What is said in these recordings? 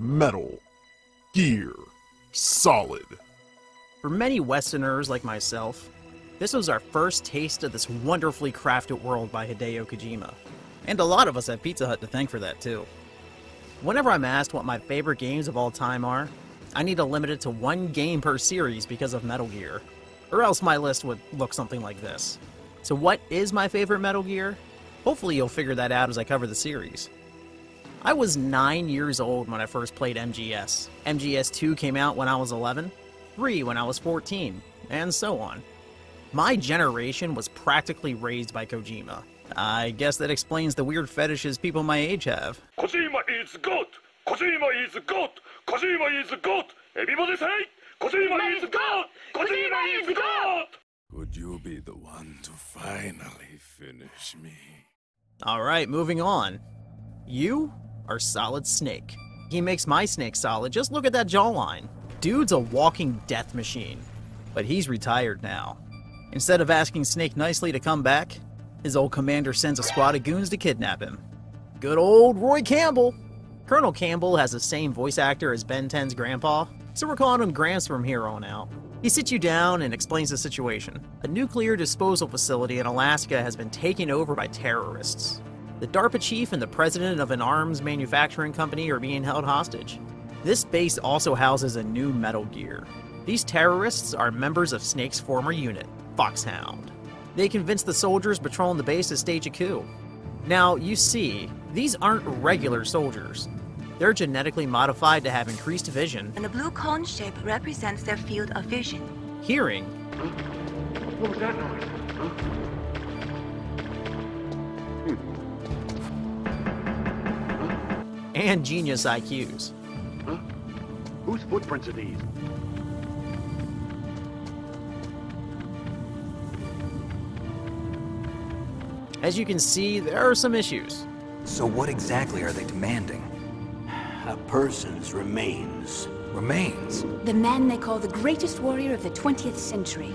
Metal Gear Solid. For many Westerners like myself, this was our first taste of this wonderfully crafted world by Hideo Kojima. And a lot of us have Pizza Hut to thank for that too. Whenever I'm asked what my favorite games of all time are, I need to limit it to one game per series because of Metal Gear, or else my list would look something like this. So what is my favorite Metal Gear? Hopefully you'll figure that out as I cover the series. I was 9 years old when I first played MGS. MGS2 came out when I was 11, 3 when I was 14, and so on. My generation was practically raised by Kojima. I guess that explains the weird fetishes people my age have. Kojima is good! Kojima is good! Kojima is good! Everybody say, Kojima is good! Kojima is good! Would you be the one to finally finish me? Alright, moving on. You are Solid Snake. He makes my Snake solid, just look at that jawline. Dude's a walking death machine. But he's retired now. Instead of asking Snake nicely to come back, his old commander sends a squad of goons to kidnap him. Good old Roy Campbell! Colonel Campbell has the same voice actor as Ben 10's grandpa, so we're calling him Gramps from here on out. He sits you down and explains the situation. A nuclear disposal facility in Alaska has been taken over by terrorists. The DARPA chief and the president of an arms manufacturing company are being held hostage. This base also houses a new Metal Gear. These terrorists are members of Snake's former unit, Foxhound. They convince the soldiers patrolling the base to stage a coup. Now, you see, these aren't regular soldiers. They're genetically modified to have increased vision, And the blue cone shape represents their field of vision. hearing, What was that noise? and genius IQs. Whose footprints are these? As you can see, there are some issues. So what exactly are they demanding? A person's remains. Remains? The man they call the greatest warrior of the 20th century.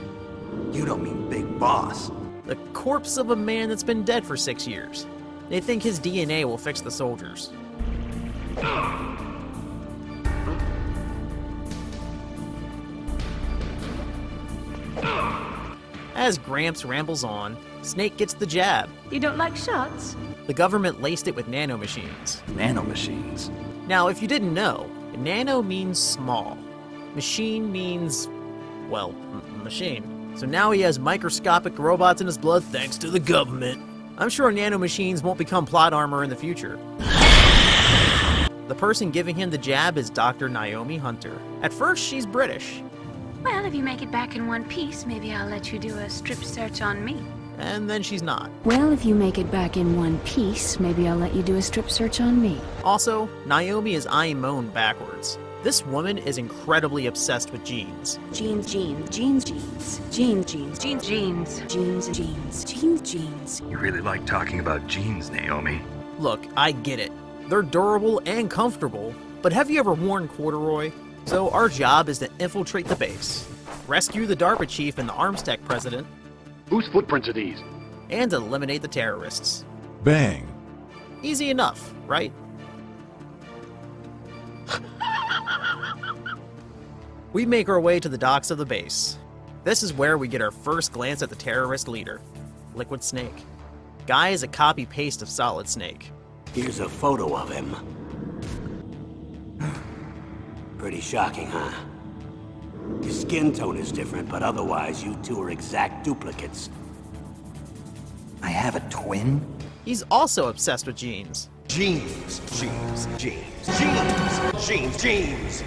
You don't mean Big Boss. The corpse of a man that's been dead for 6 years. They think his DNA will fix the soldiers. As Gramps rambles on, Snake gets the jab. You don't like shots? The government laced it with nanomachines. Nanomachines. Now, if you didn't know, nano means small. Machine means, well, machine. So now he has microscopic robots in his blood thanks to the government. I'm sure nanomachines won't become plot armor in the future. The person giving him the jab is Dr. Naomi Hunter. At first, she's British, Well, if you make it back in one piece, maybe I'll let you do a strip search on me. and then she's not. Well, if you make it back in one piece, maybe I'll let you do a strip search on me. Also, Naomi is Aimone backwards. This woman is incredibly obsessed with genes. Jeans, jeans, jeans, jeans, jeans, jeans, jeans, jeans, jeans, jeans, jeans, jeans. You really like talking about jeans, Naomi. Look, I get it. They're durable and comfortable, but have you ever worn corduroy? So our job is to infiltrate the base, rescue the DARPA chief and the arms tech president, Whose footprints are these? and eliminate the terrorists. Bang. Easy enough, right? We make our way to the docks of the base. This is where we get our first glance at the terrorist leader, Liquid Snake. Guy is a copy-paste of Solid Snake. Here's a photo of him. Pretty shocking, huh? His skin tone is different, but otherwise you two are exact duplicates. I have a twin? He's also obsessed with genes. Jeans, jeans, jeans, jeans, jeans, jeans.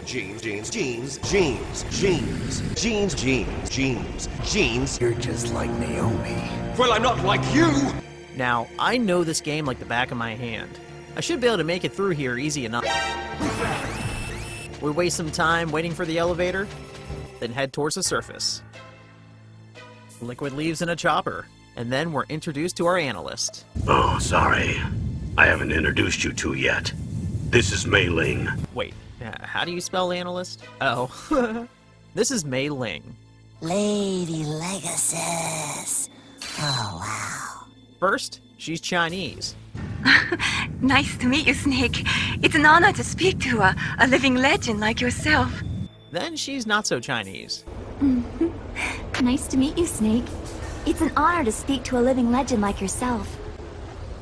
Jeans, jeans, jeans, jeans, jeans, jeans, jeans, jeans, jeans. You're just like Naomi. Well, I'm not like you! Now, I know this game like the back of my hand. I should be able to make it through here easy enough. We waste some time waiting for the elevator, then head towards the surface. Liquid leaves in a chopper, and then we're introduced to our analyst. Oh, sorry. I haven't introduced you two yet. This is Mei Ling. Wait, how do you spell analyst? Oh, this is Mei Ling. Lady Legacies. Oh, wow. First, she's Chinese. Nice to meet you, Snake. It's an honor to speak to a living legend like yourself. Then she's not so Chinese. Nice to meet you, Snake. It's an honor to speak to a living legend like yourself.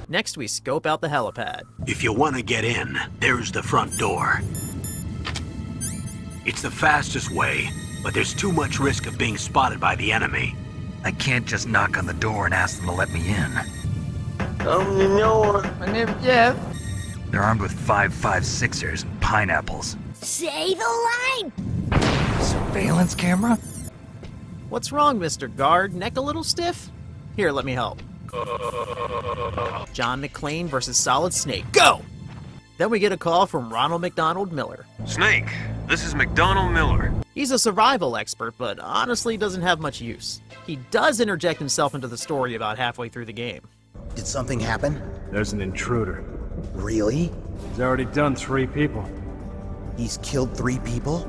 Next, we scope out the helipad. If you want to get in, there's the front door. It's the fastest way, but there's too much risk of being spotted by the enemy. I can't just knock on the door and ask them to let me in. My name's Jeff. They're armed with 5.56ers and pineapples. Say the line! Surveillance camera? What's wrong, Mr. Guard? Neck a little stiff? Here, let me help. John McClane versus Solid Snake. Go! Then we get a call from Ronald McDonald Miller. Snake, this is McDonald Miller. He's a survival expert, but honestly doesn't have much use. He does interject himself into the story about halfway through the game. Did something happen? There's an intruder. Really? He's already done 3 people. He's killed 3 people?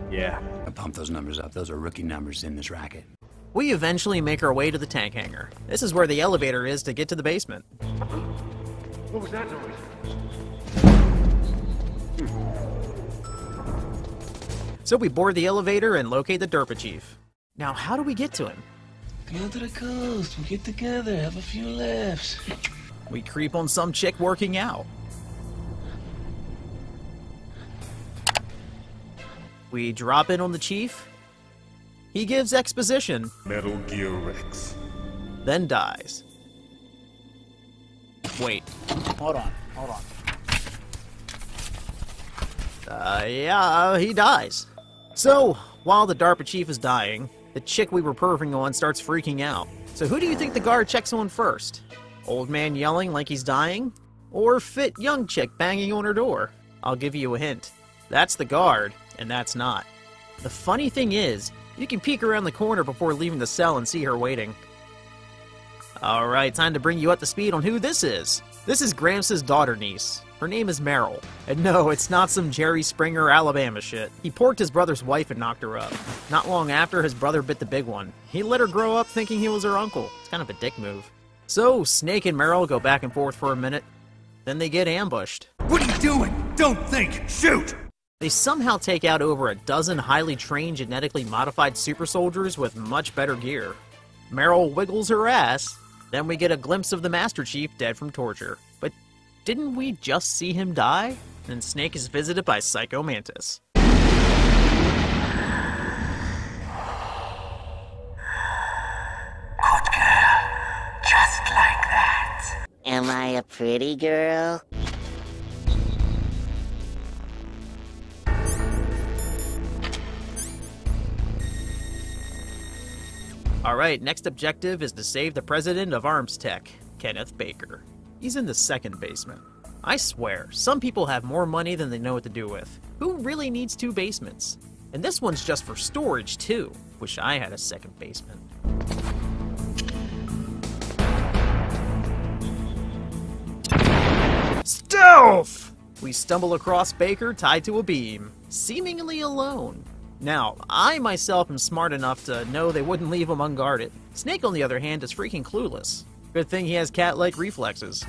Yeah. Pump those numbers up. Those are rookie numbers in this racket. We eventually make our way to the tank hangar. This is where the elevator is to get to the basement. What was that noise? So we board the elevator and locate the Derpa Chief. Now, how do we get to him? Come to the coast. We'll get together, have a few laughs. We creep on some chick working out. We drop in on the Chief. He gives exposition. Metal Gear Rex. Then dies. Wait. Hold on. Yeah, he dies. So, while the DARPA chief is dying, the chick we were perving on starts freaking out. So who do you think the guard checks on first? Old man yelling like he's dying? Or fit young chick banging on her door? I'll give you a hint. That's the guard, and that's not. The funny thing is, you can peek around the corner before leaving the cell and see her waiting. Alright, time to bring you up to speed on who this is. This is Gramps' daughter niece. Her name is Meryl. And no, it's not some Jerry Springer, Alabama shit. He porked his brother's wife and knocked her up. Not long after, his brother bit the big one. He let her grow up thinking he was her uncle. It's kind of a dick move. So, Snake and Meryl go back and forth for a minute. Then they get ambushed. What are you doing? Don't think! Shoot! They somehow take out over a dozen highly trained, genetically modified super soldiers with much better gear. Meryl wiggles her ass. Then we get a glimpse of the Master Chief dead from torture. But didn't we just see him die? And Snake is visited by Psycho Mantis. Just like that. Am I a pretty girl? Alright, next objective is to save the president of Arms Tech, Kenneth Baker. He's in the second basement. I swear, some people have more money than they know what to do with. Who really needs 2 basements? And this one's just for storage, too. Wish I had a second basement. Stealth! We stumble across Baker tied to a beam, seemingly alone. Now, I myself am smart enough to know they wouldn't leave him unguarded. Snake, on the other hand, is freaking clueless. Good thing he has cat-like reflexes.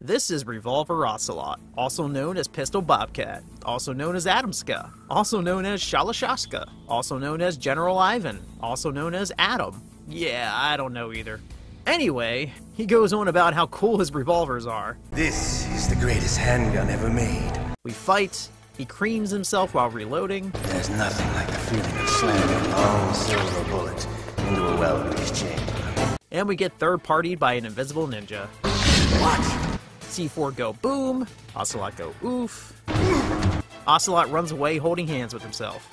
This is Revolver Ocelot, also known as Pistol Bobcat, also known as Adamska, also known as Shalashaska, also known as General Ivan, also known as Adam. Yeah, I don't know either. Anyway, he goes on about how cool his revolvers are. This is the greatest handgun ever made. We fight, he creams himself while reloading. There's nothing like the feeling of slamming a long silver bullet into a well-greased chamber. And we get third-partied by an invisible ninja. What? C4 go boom, Ocelot go oof. Ocelot runs away holding hands with himself.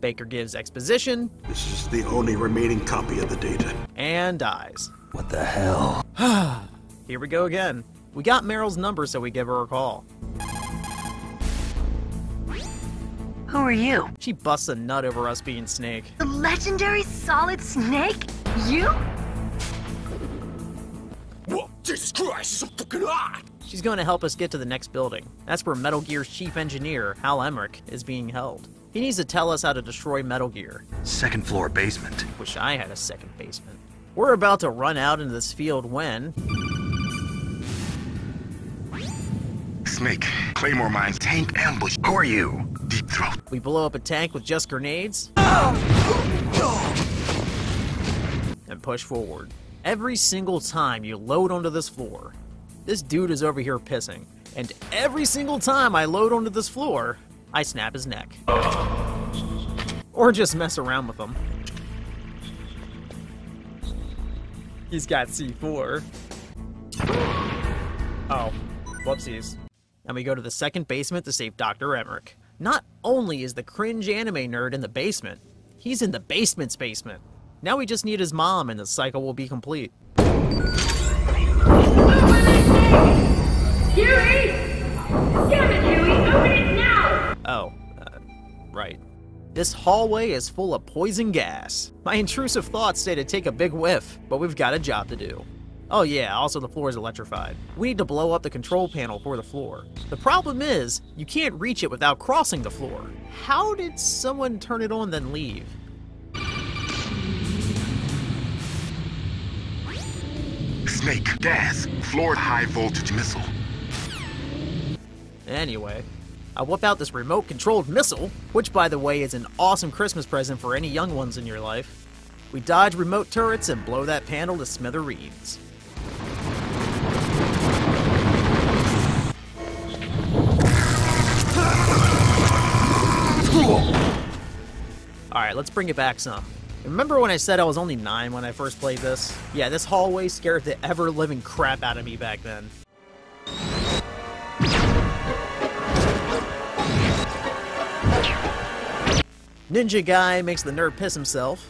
Baker gives exposition. This is the only remaining copy of the data. And dies. What the hell? Here we go again. We got Meryl's number, so we give her a call. Who are you? She busts a nut over us being Snake. The legendary Solid Snake? You? Whoa, Jesus Christ, it's so fucking hot! She's going to help us get to the next building. That's where Metal Gear's chief engineer, Hal Emmerich, is being held. He needs to tell us how to destroy Metal Gear. Second floor basement. Wish I had a second basement. We're about to run out into this field when... Snake, Claymore mines, tank ambush. Who are you? Deep throat. We blow up a tank with just grenades. And push forward. Every single time you load onto this floor, this dude is over here pissing. And every single time I load onto this floor, I snap his neck. Or just mess around with him. He's got C4. Oh, whoopsies. And we go to the second basement to save Dr. Emmerich. Not only is the cringe anime nerd in the basement, he's in the basement's basement. Now we just need his mom and the cycle will be complete. Huey! Damn it, Huey! Open it now! Oh, right. This hallway is full of poison gas. My intrusive thoughts say to take a big whiff, but we've got a job to do. Oh yeah, also the floor is electrified. We need to blow up the control panel for the floor. The problem is, you can't reach it without crossing the floor. How did someone turn it on then leave? Snake, gas, floor high voltage missile. Anyway, I whip out this remote-controlled missile, which by the way is an awesome Christmas present for any young ones in your life. We dodge remote turrets and blow that panel to smithereens. Alright, let's bring it back some. Remember when I said I was only 9 when I first played this? Yeah, this hallway scared the ever-living crap out of me back then. Ninja Guy makes the nerd piss himself,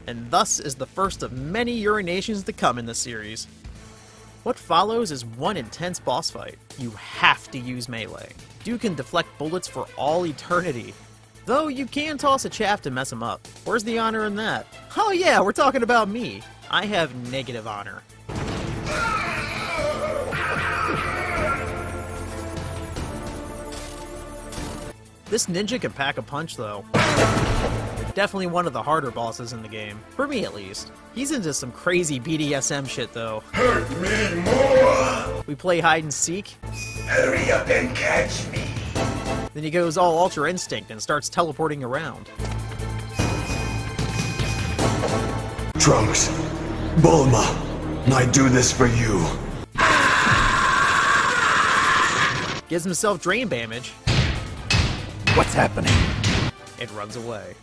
and thus is the first of many urinations to come in this series. What follows is one intense boss fight. You have to use melee. You can deflect bullets for all eternity. Though you can toss a chaff to mess him up. Where's the honor in that? Oh yeah, we're talking about me. I have negative honor. This ninja can pack a punch though. Definitely one of the harder bosses in the game. For me at least. He's into some crazy BDSM shit though. Hurt me more! We play hide and seek. Hurry up and catch me! Then he goes all Ultra Instinct and starts teleporting around. Trunks, Bulma, I do this for you. Gives himself drain damage. What's happening? It runs away.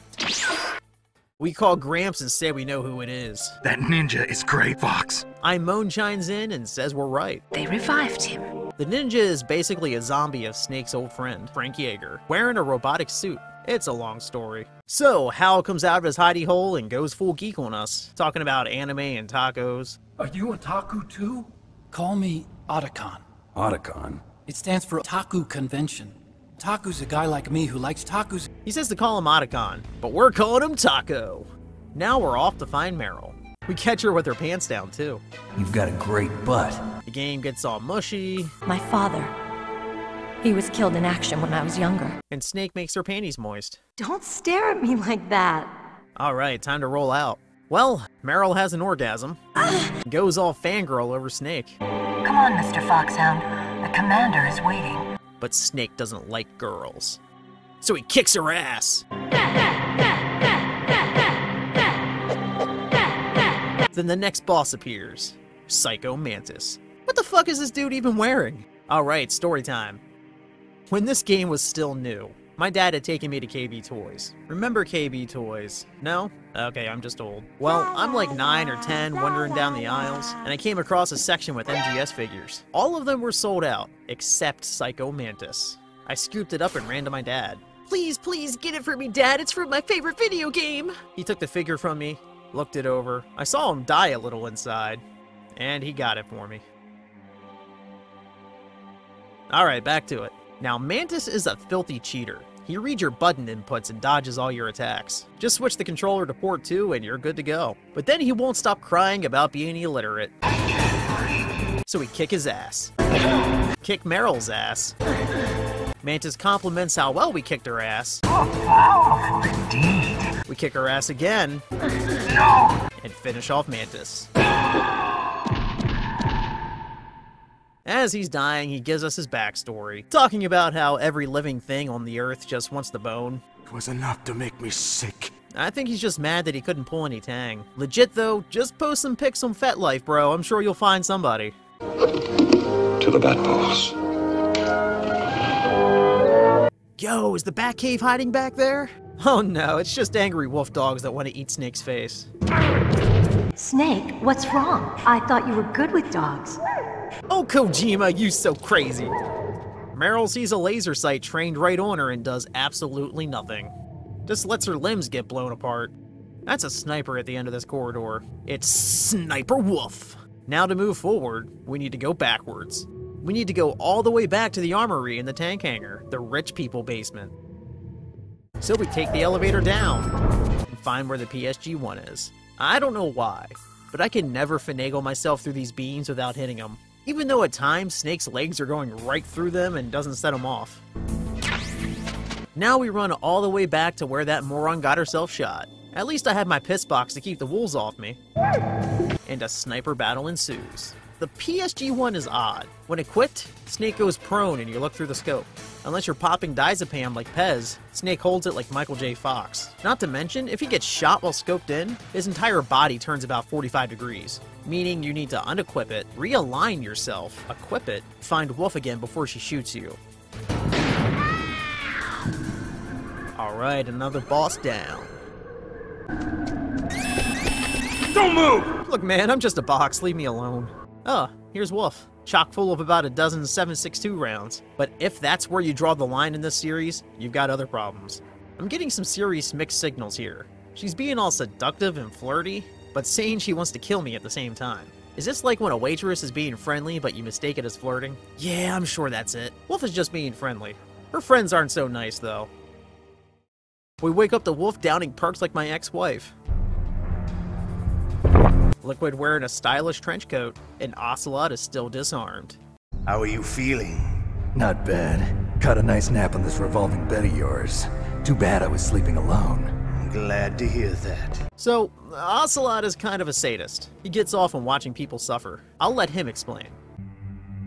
We call Gramps and say we know who it is. That ninja is Gray Fox. Imone chimes in and says we're right. They revived him. The ninja is basically a zombie of Snake's old friend, Frank Yeager, wearing a robotic suit. It's a long story. So, Hal comes out of his hidey hole and goes full geek on us, talking about anime and tacos. Are you a taku too? Call me Otacon. Otacon? It stands for Taku Convention. Taku's a guy like me who likes tacos. He says to call him Otacon, but we're calling him Taco. Now we're off to find Meryl. We catch her with her pants down too. You've got a great butt. The game gets all mushy. My father. He was killed in action when I was younger. And Snake makes her panties moist. Don't stare at me like that. Alright, time to roll out. Well, Meryl has an orgasm. Goes all fangirl over Snake. Come on, Mr. Foxhound. The commander is waiting. But Snake doesn't like girls. So he kicks her ass. Then the next boss appears. Psycho Mantis. What the fuck is this dude even wearing? Alright, story time. When this game was still new, my dad had taken me to KB Toys. Remember KB Toys? No? Okay, I'm just old. Well, I'm like 9 or 10 wandering down the aisles, and I came across a section with MGS figures. All of them were sold out, except Psycho Mantis. I scooped it up and ran to my dad. Please, please, get it for me, Dad. It's from my favorite video game. He took the figure from me, looked it over. I saw him die a little inside, and he got it for me. Alright, back to it. Now, Mantis is a filthy cheater. He reads your button inputs and dodges all your attacks. Just switch the controller to port 2 and you're good to go. But then he won't stop crying about being illiterate. so we kick his ass. Kick Meryl's ass. Mantis compliments how well we kicked her ass. Indeed. We kick her ass again. No! And finish off Mantis. As he's dying, he gives us his backstory, talking about how every living thing on the Earth just wants the bone. It was enough to make me sick. I think he's just mad that he couldn't pull any tang. Legit though, just post some pics on FetLife, bro. I'm sure you'll find somebody. To the Batballs. Yo, is the Batcave hiding back there? Oh no, it's just angry wolf dogs that want to eat Snake's face. Snake, what's wrong? I thought you were good with dogs. Oh, Kojima, you so crazy. Meryl sees a laser sight trained right on her and does absolutely nothing. Just lets her limbs get blown apart. That's a sniper at the end of this corridor. It's Sniper Wolf. Now to move forward, we need to go backwards. We need to go all the way back to the armory in the tank hangar, the rich people basement. So we take the elevator down and find where the PSG-1 is. I don't know why, but I can never finagle myself through these beams without hitting them. Even though at times Snake's legs are going right through them and doesn't set him off. Now we run all the way back to where that moron got herself shot. At least I have my piss box to keep the wolves off me. And a sniper battle ensues. The PSG-1 is odd. When equipped, Snake goes prone and you look through the scope. Unless you're popping diazepam like Pez, Snake holds it like Michael J. Fox. Not to mention, if he gets shot while scoped in, his entire body turns about 45 degrees. Meaning you need to unequip it, realign yourself, equip it, find Wolf again before she shoots you. Alright, another boss down. Don't move! Look man, I'm just a box, leave me alone. Oh, here's Wolf. Chock full of about a dozen 7.62 rounds. But if that's where you draw the line in this series, you've got other problems. I'm getting some serious mixed signals here. She's being all seductive and flirty, but saying she wants to kill me at the same time. Is this like when a waitress is being friendly, but you mistake it as flirting? Yeah, I'm sure that's it. Wolf is just being friendly. Her friends aren't so nice, though. We wake up to Wolf downing perks like my ex-wife. Liquid wearing a stylish trench coat, and Ocelot is still disarmed. How are you feeling? Not bad. Caught a nice nap on this revolving bed of yours. Too bad I was sleeping alone. I'm glad to hear that. So, Ocelot is kind of a sadist. He gets off on watching people suffer. I'll let him explain.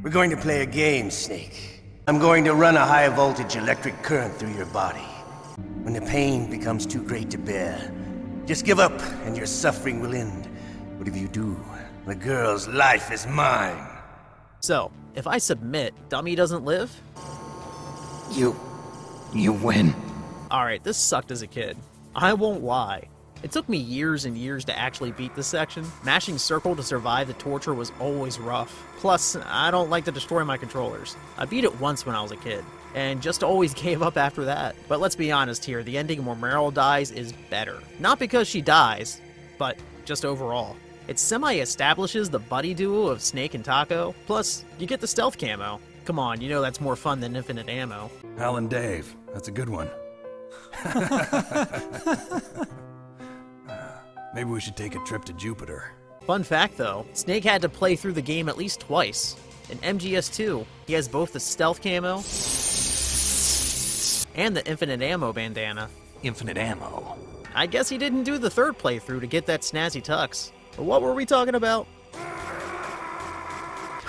We're going to play a game, Snake. I'm going to run a high-voltage electric current through your body. When the pain becomes too great to bear, just give up and your suffering will end. What if you do? The girl's life is mine. So, if I submit, Dummy doesn't live? You win. Alright, this sucked as a kid. I won't lie. It took me years and years to actually beat this section. Mashing circle to survive the torture was always rough. Plus, I don't like to destroy my controllers. I beat it once when I was a kid, and just always gave up after that. But let's be honest here, the ending where Meryl dies is better. Not because she dies, but just overall. It semi-establishes the buddy duo of Snake and Taco, plus you get the stealth camo. Come on, you know that's more fun than infinite ammo. Hal and Dave, that's a good one. Maybe we should take a trip to Jupiter. Fun fact though, Snake had to play through the game at least twice. In MGS2, he has both the stealth camo and the infinite ammo bandana. Infinite ammo. I guess he didn't do the third playthrough to get that snazzy tux. But what were we talking about?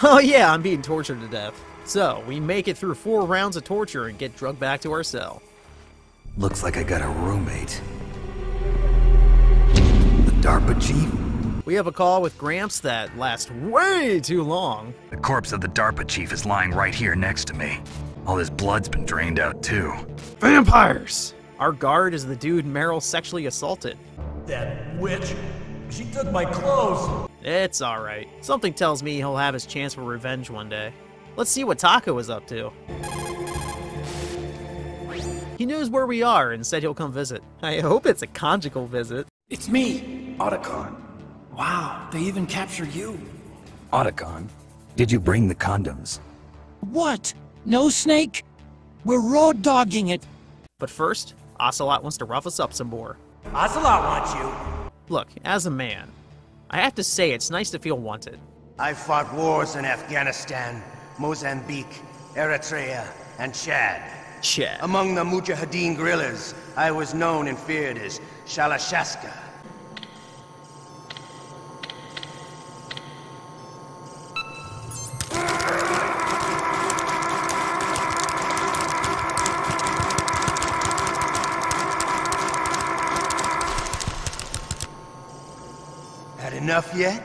Oh yeah, I'm being tortured to death. So, we make it through 4 rounds of torture and get drugged back to our cell. Looks like I got a roommate. The DARPA chief? We have a call with Gramps that lasts way too long. The corpse of the DARPA chief is lying right here next to me. All his blood's been drained out too. Vampires! Our guard is the dude Meryl sexually assaulted. That witch! She took my clothes! It's alright. Something tells me he'll have his chance for revenge one day. Let's see what Taco is up to. He knows where we are and said he'll come visit. I hope it's a conjugal visit. It's me, Otacon. Wow, they even captured you. Otacon, did you bring the condoms? What? No, Snake? We're road dogging it. But first, Ocelot wants to rough us up some more. Ocelot wants you. Look, as a man, I have to say it's nice to feel wanted. I fought wars in Afghanistan, Mozambique, Eritrea, and Chad. Chad. Among the Mujahideen guerrillas, I was known and feared as Shalashaska. Had enough yet?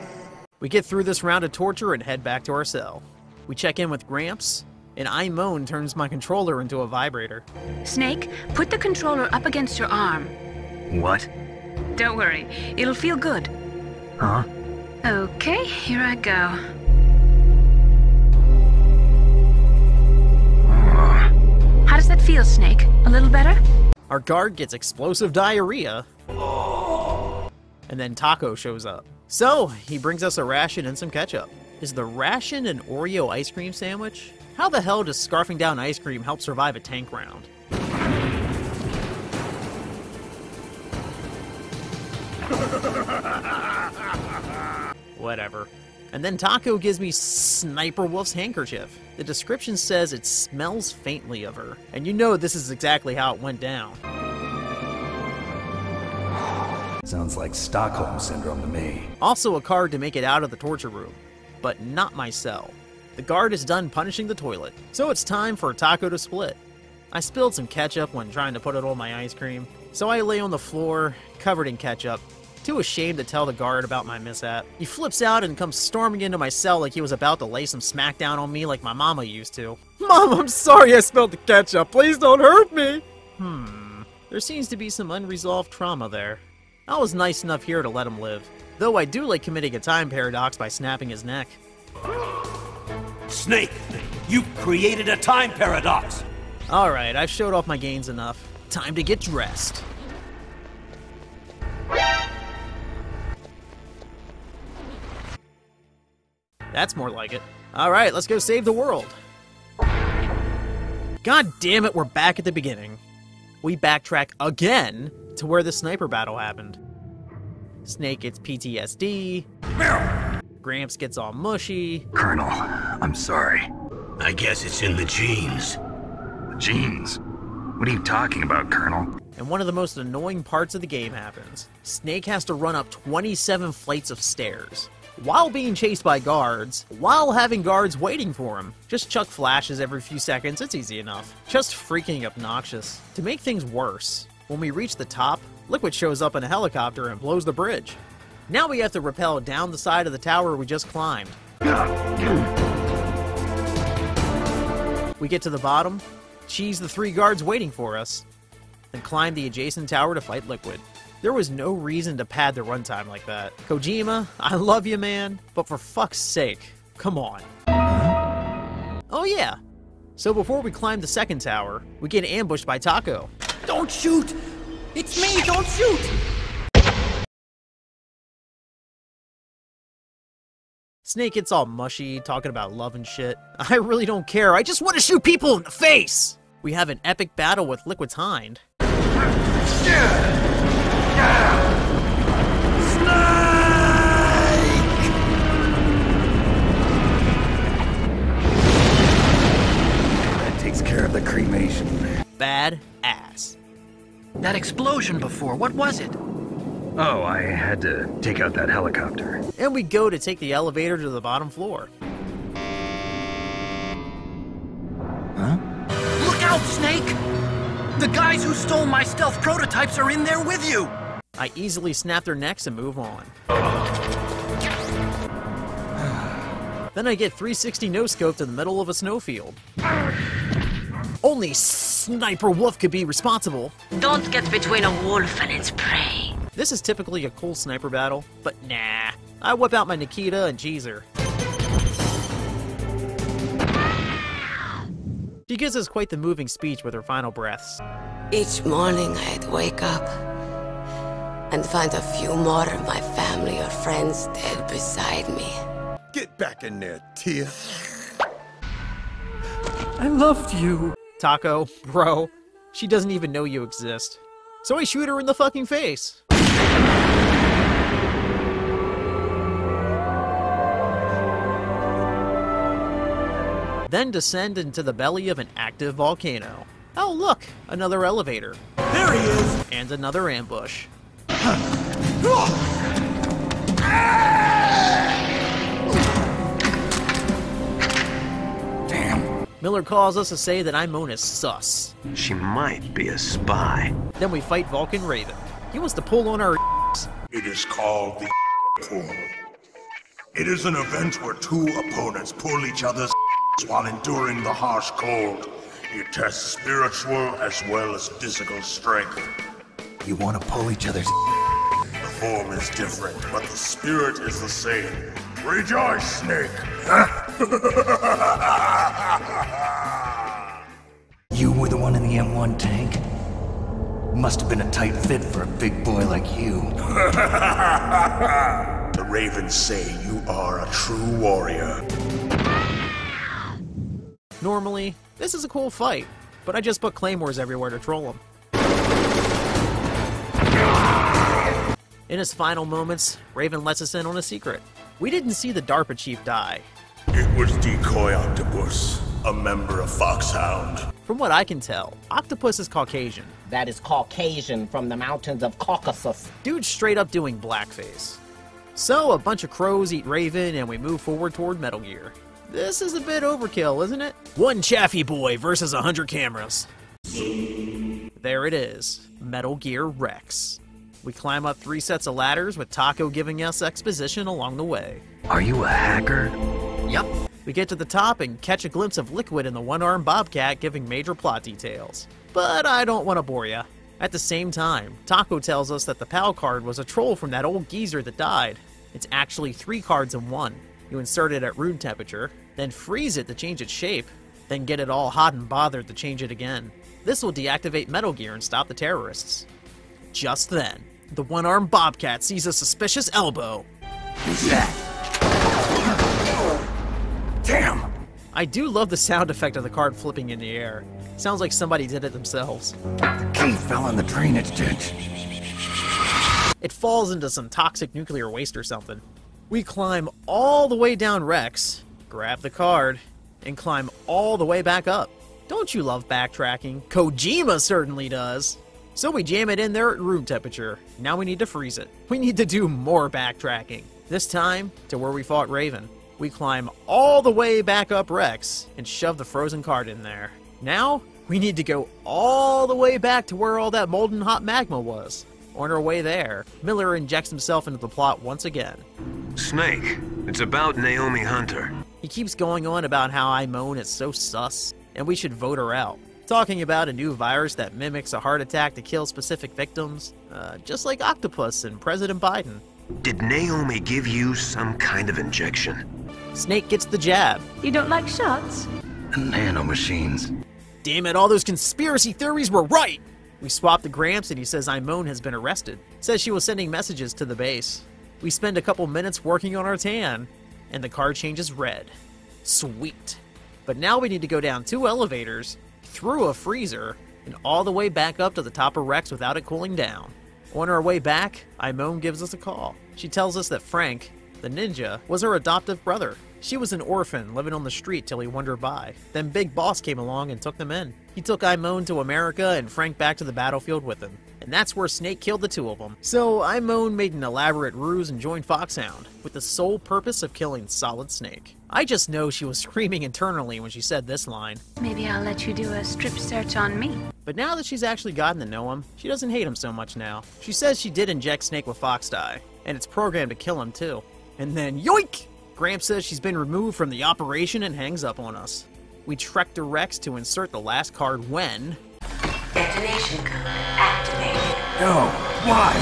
We get through this round of torture and head back to our cell. We check in with Gramps, and I moan turns my controller into a vibrator. Snake, put the controller up against your arm. What? Don't worry, it'll feel good. Huh? Okay, here I go. How does that feel, Snake? A little better? Our guard gets explosive diarrhea. And then Taco shows up. So, he brings us a ration and some ketchup. Is the ration an Oreo ice cream sandwich? How the hell does scarfing down ice cream help survive a tank round? Whatever. And then Taco gives me Sniper Wolf's handkerchief. The description says it smells faintly of her. And you know this is exactly how it went down. Sounds like Stockholm Syndrome to me. Also a card to make it out of the torture room, but not my cell. The guard is done punishing the toilet, so it's time for Taco to split. I spilled some ketchup when trying to put it on my ice cream, so I lay on the floor, covered in ketchup, too ashamed to tell the guard about my mishap. He flips out and comes storming into my cell like he was about to lay some smackdown on me like my mama used to. Mom, I'm sorry I spilled the ketchup. Please don't hurt me. There seems to be some unresolved trauma there. I was nice enough here to let him live, though I do like committing a time paradox by snapping his neck. Snake, you've created a time paradox! Alright, I've showed off my gains enough. Time to get dressed. That's more like it. Alright, let's go save the world. God damn it, we're back at the beginning. We backtrack again to where the sniper battle happened. Snake gets PTSD. Gramps gets all mushy. Colonel, I'm sorry. I guess it's in the genes. Genes? What are you talking about, Colonel? And one of the most annoying parts of the game happens. Snake has to run up 27 flights of stairs, while being chased by guards, while having guards waiting for him. Just chuck flashes every few seconds, it's easy enough. Just freaking obnoxious. To make things worse, when we reach the top, Liquid shows up in a helicopter and blows the bridge. Now we have to rappel down the side of the tower we just climbed. We get to the bottom, cheese the 3 guards waiting for us, then climb the adjacent tower to fight Liquid. There was no reason to pad the runtime like that. Kojima, I love you, man, but for fuck's sake, come on. Oh yeah, so before we climb the second tower, we get ambushed by Taco. Don't shoot! It's me, don't shoot! Snake gets all mushy, talking about love and shit. I really don't care, I just want to shoot people in the face! We have an epic battle with Liquid's hind. That takes care of the cremation. Bad ass. That explosion before, what was it? Oh, I had to take out that helicopter. And we go to take the elevator to the bottom floor. Huh? Look out, Snake! The guys who stole my stealth prototypes are in there with you! I easily snap their necks and move on. Then I get 360 no-scoped in the middle of a snowfield. Only Sniper Wolf could be responsible. Don't get between a wolf and its prey. This is typically a cool sniper battle, but nah. I whip out my Nikita and cheese her. She gives us quite the moving speech with her final breaths. Each morning I'd wake up and find a few more of my family or friends dead beside me. Get back in there, Tia. I loved you. Taco, bro, she doesn't even know you exist. So I shoot her in the fucking face. then descend into the belly of an active volcano. Oh look, another elevator. There he is! And another ambush. Damn. Miller calls us to say that Imone is sus. She might be a spy. Then we fight Vulcan Raven. He wants to pull on our It is called the pull. It is an event where two opponents pull each other's while enduring the harsh cold. It tests spiritual as well as physical strength. You want to pull each other's The form is different, but the spirit is the same. Rejoice, Snake! You were the one in the M1 tank? Must have been a tight fit for a big boy like you. The Ravens say you are a true warrior. Normally, this is a cool fight, but I just put claymores everywhere to troll him. In his final moments, Raven lets us in on a secret. We didn't see the DARPA chief die. It was Decoy Octopus, a member of Foxhound. From what I can tell, Octopus is Caucasian. That is Caucasian from the mountains of Caucasus. Dude's straight up doing blackface. So, a bunch of crows eat Raven and we move forward toward Metal Gear. This is a bit overkill, isn't it? One Chaffee boy versus 100 cameras. There it is, Metal Gear Rex. We climb up 3 sets of ladders with Taco giving us exposition along the way. Are you a hacker? Yup. We get to the top and catch a glimpse of Liquid and the one-armed Bobcat giving major plot details. But I don't want to bore ya. At the same time, Taco tells us that the PAL card was a troll from that old geezer that died. It's actually 3 cards in one. You insert it at room temperature, then freeze it to change its shape, then get it all hot and bothered to change it again. This will deactivate Metal Gear and stop the terrorists. Just then, the one-armed Bobcat sees a suspicious elbow. Who's that? Damn! I do love the sound effect of the card flipping in the air. Sounds like somebody did it themselves. The key fell in the drainage ditch. It falls into some toxic nuclear waste or something. We climb all the way down Rex, grab the card, and climb all the way back up. Don't you love backtracking? Kojima certainly does. So we jam it in there at room temperature. Now we need to freeze it. We need to do more backtracking. This time, to where we fought Raven. We climb all the way back up Rex and shove the frozen card in there. Now, we need to go all the way back to where all that molten hot magma was. On our way there, Miller injects himself into the plot once again. Snake, it's about Naomi Hunter. He keeps going on about how Imone is so sus, and we should vote her out. Talking about a new virus that mimics a heart attack to kill specific victims, just like Octopus and President Biden. Did Naomi give you some kind of injection? Snake gets the jab. You don't like shots? Nanomachines. Damn it, all those conspiracy theories were right! We swap the Gramps and he says Imone has been arrested. Says she was sending messages to the base. We spend a couple minutes working on our tan, and the card changes red. Sweet. But now we need to go down 2 elevators, through a freezer, and all the way back up to the top of Rex without it cooling down. On our way back, Imone gives us a call. She tells us that Frank, the ninja, was her adoptive brother. She was an orphan living on the street till he won her by. Then Big Boss came along and took them in. He took Imone to America and Frank back to the battlefield with him. And that's where Snake killed the 2 of them. So Imone made an elaborate ruse and joined Foxhound, with the sole purpose of killing Solid Snake. I just know she was screaming internally when she said this line. Maybe I'll let you do a strip search on me. But now that she's actually gotten to know him, she doesn't hate him so much now. She says she did inject Snake with Fox dye, and it's programmed to kill him too. And then yoink! Gramps says she's been removed from the operation and hangs up on us. We trek to Rex to insert the last card when... Detonation code activated. No, why?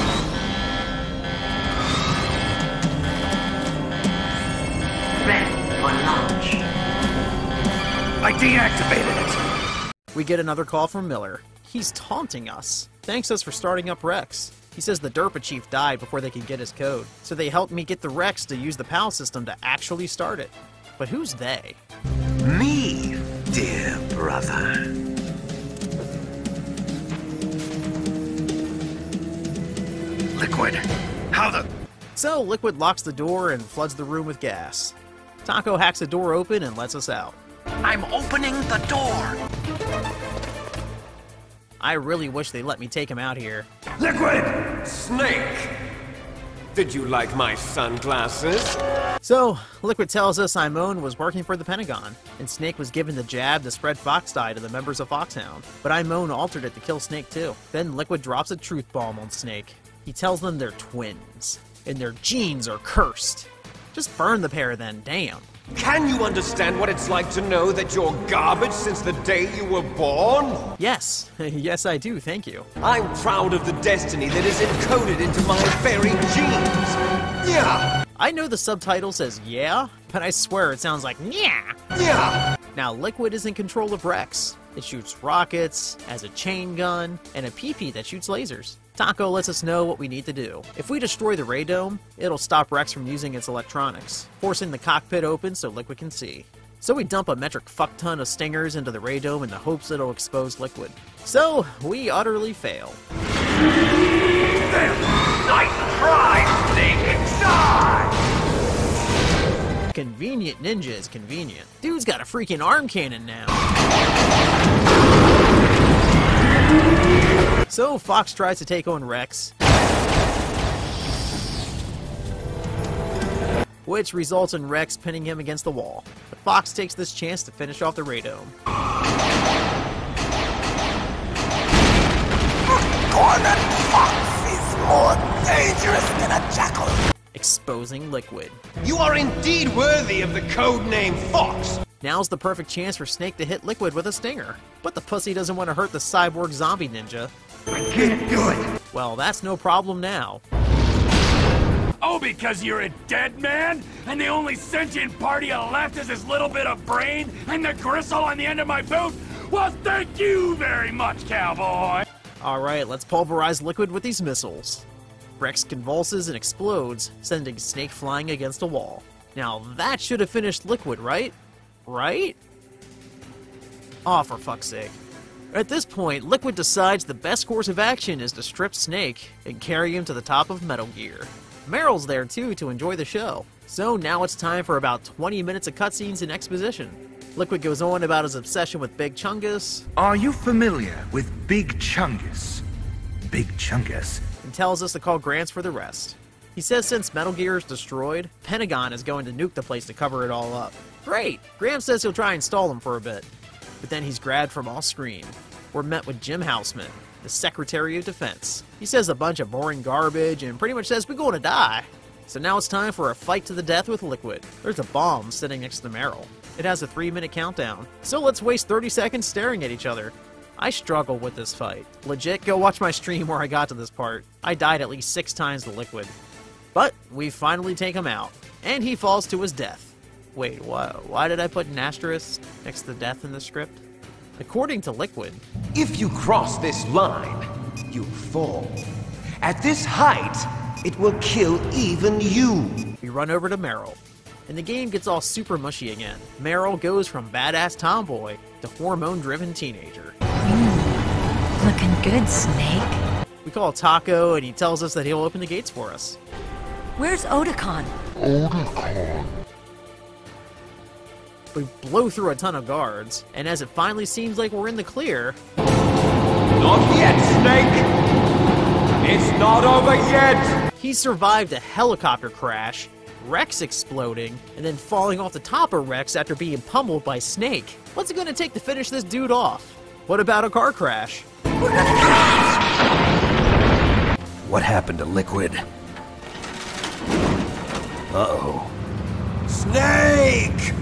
Ready for launch. I deactivated it. We get another call from Miller. He's taunting us. Thanks us for starting up Rex. He says the DARPA chief died before they could get his code, so they helped me get the Rex to use the PAL system to actually start it. But who's they? Me, dear brother. Liquid, how the... So Liquid locks the door and floods the room with gas. Taco hacks the door open and lets us out. I'm opening the door. I really wish they let me take him out here. Liquid! Snake! Did you like my sunglasses? So, Liquid tells us Simone was working for the Pentagon, and Snake was given the jab to spread fox dye to the members of Foxhound. But Imone altered it to kill Snake too. Then Liquid drops a truth bomb on Snake. He tells them they're twins, and their genes are cursed. Just burn the pair then, damn. Can you understand what it's like to know that you're garbage since the day you were born? Yes. Yes, I do, thank you. I'm proud of the destiny that is encoded into my very genes. Yeah! I know the subtitle says yeah, but I swear it sounds like yeah. Yeah! Now, Liquid is in control of Rex. It shoots rockets, has a chain gun, and a PP that shoots lasers. Taco lets us know what we need to do. If we destroy the Ray Dome, it'll stop Rex from using its electronics, forcing the cockpit open so Liquid can see. So we dump a metric fuck ton of stingers into the Ray Dome in the hopes it'll expose Liquid. So, we utterly fail. Nice try, Snake! Die! Convenient ninja is convenient. Dude's got a freaking arm cannon now. So Fox tries to take on Rex, which results in Rex pinning him against the wall. But Fox takes this chance to finish off the Ray Dome. Cornered fox is more dangerous than a jackal. Exposing Liquid. You are indeed worthy of the codename Fox. Now's the perfect chance for Snake to hit Liquid with a stinger. But the pussy doesn't want to hurt the cyborg zombie ninja. I can't do it. Well, that's no problem now. Oh, because you're a dead man? And the only sentient part of you left is this little bit of brain and the gristle on the end of my boot? Well, thank you very much, cowboy! Alright, let's pulverize Liquid with these missiles. Rex convulses and explodes, sending Snake flying against a wall. Now that should have finished Liquid, right? Right? Aw, for fuck's sake. At this point, Liquid decides the best course of action is to strip Snake and carry him to the top of Metal Gear. Meryl's there too to enjoy the show. So now it's time for about 20 minutes of cutscenes and exposition. Liquid goes on about his obsession with Big Chungus. Are you familiar with Big Chungus? Big Chungus? And tells us to call Gramps for the rest. He says since Metal Gear is destroyed, Pentagon is going to nuke the place to cover it all up. Great! Gramps says he'll try and stall him for a bit. But then he's grabbed from off screen. We're met with Jim Houseman, the Secretary of Defense. He says a bunch of boring garbage and pretty much says we're going to die. So now it's time for a fight to the death with Liquid. There's a bomb sitting next to Meryl. It has a 3-minute countdown. So let's waste 30 seconds staring at each other. I struggle with this fight. Legit, go watch my stream where I got to this part. I died at least 6 times to Liquid. But we finally take him out, and he falls to his death. Wait, why did I put an asterisk next to death in the script? According to Liquid, if you cross this line, you fall. At this height, it will kill even you. We run over to Meryl, and the game gets all super mushy again. Meryl goes from badass tomboy to hormone-driven teenager. Looking good, Snake. We call Taco, and he tells us that he'll open the gates for us. Where's Otakon? Otakon. We blow through a ton of guards, and as it finally seems like we're in the clear... Not yet, Snake! It's not over yet! He survived a helicopter crash, Rex exploding, and then falling off the top of Rex after being pummeled by Snake. What's it gonna take to finish this dude off? What about a car crash? What happened to Liquid? Uh-oh. Snake!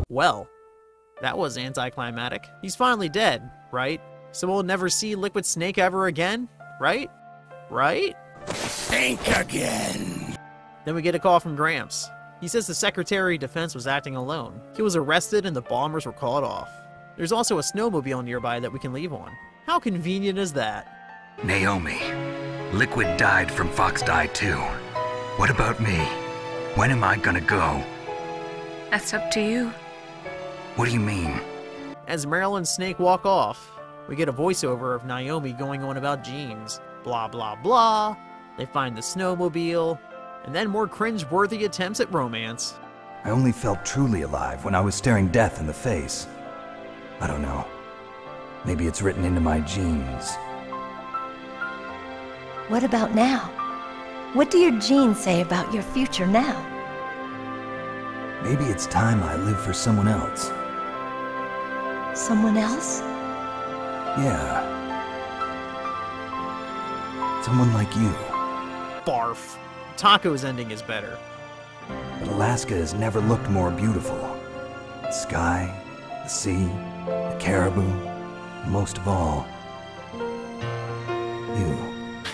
Well, that was anticlimactic. He's finally dead, right? So we'll never see Liquid Snake ever again, right? Right? Think again! Then we get a call from Gramps. He says the Secretary of Defense was acting alone. He was arrested and the bombers were called off. There's also a snowmobile nearby that we can leave on. How convenient is that? Naomi, Liquid died from Fox died too. What about me? When am I gonna go? That's up to you. What do you mean? As Meryl and Snake walk off, we get a voiceover of Naomi going on about jeans. Blah, blah, blah. They find the snowmobile, and then more cringe-worthy attempts at romance. I only felt truly alive when I was staring death in the face. I don't know. Maybe it's written into my genes. What about now? What do your genes say about your future now? Maybe it's time I live for someone else. Someone else? Yeah. Someone like you. Barf. Taco's ending is better. But Alaska has never looked more beautiful. The sky, the sea, the caribou, and most of all, you.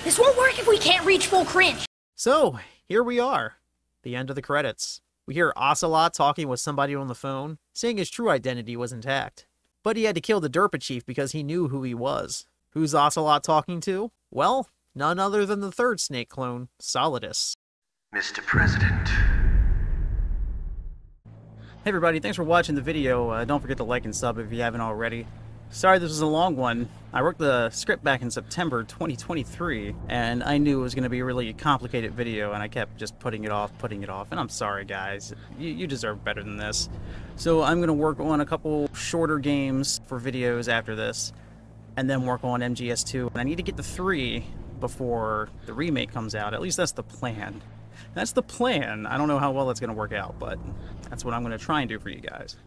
This won't work if we can't reach full cringe. So, here we are. The end of the credits. We hear Ocelot talking with somebody on the phone, saying his true identity was intact. But he had to kill the Derpa Chief because he knew who he was. Who's Ocelot talking to? Well, none other than the third Snake clone, Solidus. Mr. President. Hey everybody, thanks for watching the video. Don't forget to like and sub if you haven't already. Sorry this was a long one. I wrote the script back in September 2023, and I knew it was going to be a really complicated video, and I kept just putting it off, and I'm sorry guys. You deserve better than this. So I'm going to work on a couple shorter games for videos after this, and then work on MGS2. And I need to get to 3 before the remake comes out. At least that's the plan. That's the plan. I don't know how well that's going to work out, but that's what I'm going to try and do for you guys.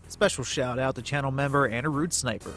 Special shout out to channel member Anna Root Sniper.